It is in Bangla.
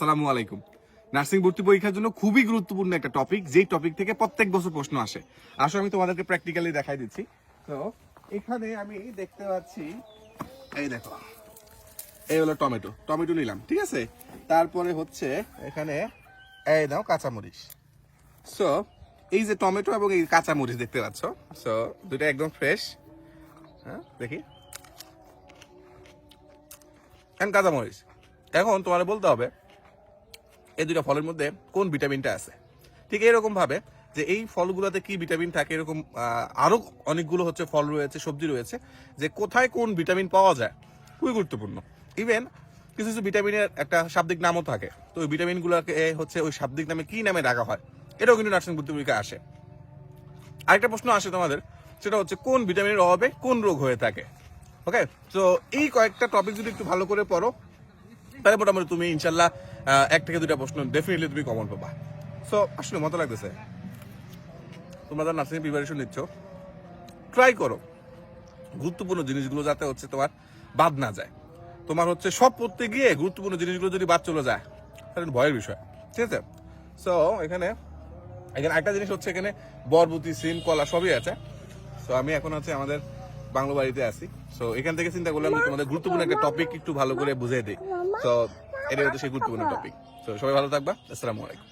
আসসালামু আলাইকুম। নার্সিং ভর্তি পরীক্ষার জন্য খুবই গুরুত্বপূর্ণ একটা টপিক, যেই টপিক থেকে প্রত্যেক বছর প্রশ্ন আসে। আসলে আমি তোমাদেরকে প্র্যাকটিক্যালি দেখাই দিচ্ছি। তো এখানে আমি দেখতে পাচ্ছি, এই দেখো, এই হলো টমেটো। টমেটো নিলাম, ঠিক আছে। তারপরে হচ্ছে এখানে এই দাও কাঁচামরিচ। সো এই যে টমেটো এবং এই কাঁচামরিচ দেখতে পাচ্ছ, সো দুটো একদম ফ্রেশ। হ্যাঁ, দেখি, কাঁচামরিচ। এখন তোমার বলতে হবে এই দুইটা ফলের মধ্যে কোন ভিটামিনটা আছে। ঠিক এরকম ভাবে যে এই ফলগুলোতে কি ভিটামিন থাকে, এরকম আরো অনেকগুলো হচ্ছে ফল রয়েছে, সবজি রয়েছে, যে কোথায় কোন ভিটামিন পাওয়া যায় খুবই গুরুত্বপূর্ণ। ইভেন কিছু কিছু ভিটামিনের একটা শাব্দিক নামও থাকে, তো ওই ভিটামিনগুলোকে হচ্ছে ওই শাব্দিক নামে কি নামে রাখা হয়, এটাও কিন্তু নার্সিং ভর্তি পরীক্ষায় আসে। আরেকটা প্রশ্ন আসে তোমাদের, সেটা হচ্ছে কোন ভিটামিনের অভাবে কোন রোগ হয়ে থাকে। ওকে, তো এই কয়েকটা টপিক যদি একটু ভালো করে পড়ো, তাহলে মোটামুটি তুমি ইনশাল্লাহ এক থেকে দুটা প্রশ্ন ডেফিনেটলি তুমি কমন পাবা। সো আসলে মতো লাগতেছে, তোমরা যারা নার্সিং প্রিপারেশন নিচ্ছ, ট্রাই করো গুরুত্বপূর্ণ জিনিসগুলো যাতে হচ্ছে তোমার বাদ না যায়। তোমার হচ্ছে সব পড়তে গিয়ে গুরুত্বপূর্ণ জিনিসগুলো যদি বাদ চলে যায়, তাহলে ভয়ের বিষয়, ঠিক আছে। সো এখানে এখানে একটা জিনিস হচ্ছে, এখানে বরবতি, সিম, কলা সবই আছে। সো আমি এখন হচ্ছে আমাদের বাংলো বাড়িতে আছি। সো এখান থেকে চিন্তা করলাম যে তোমাদের গুরুত্বপূর্ণ একটা টপিক একটু ভালো করে বুঝিয়ে দিই। তো এটাই হচ্ছে সেই গুরুত্বপূর্ণ টপিক। তো সবাই ভালো থাকবা। আসসালামু আলাইকুম।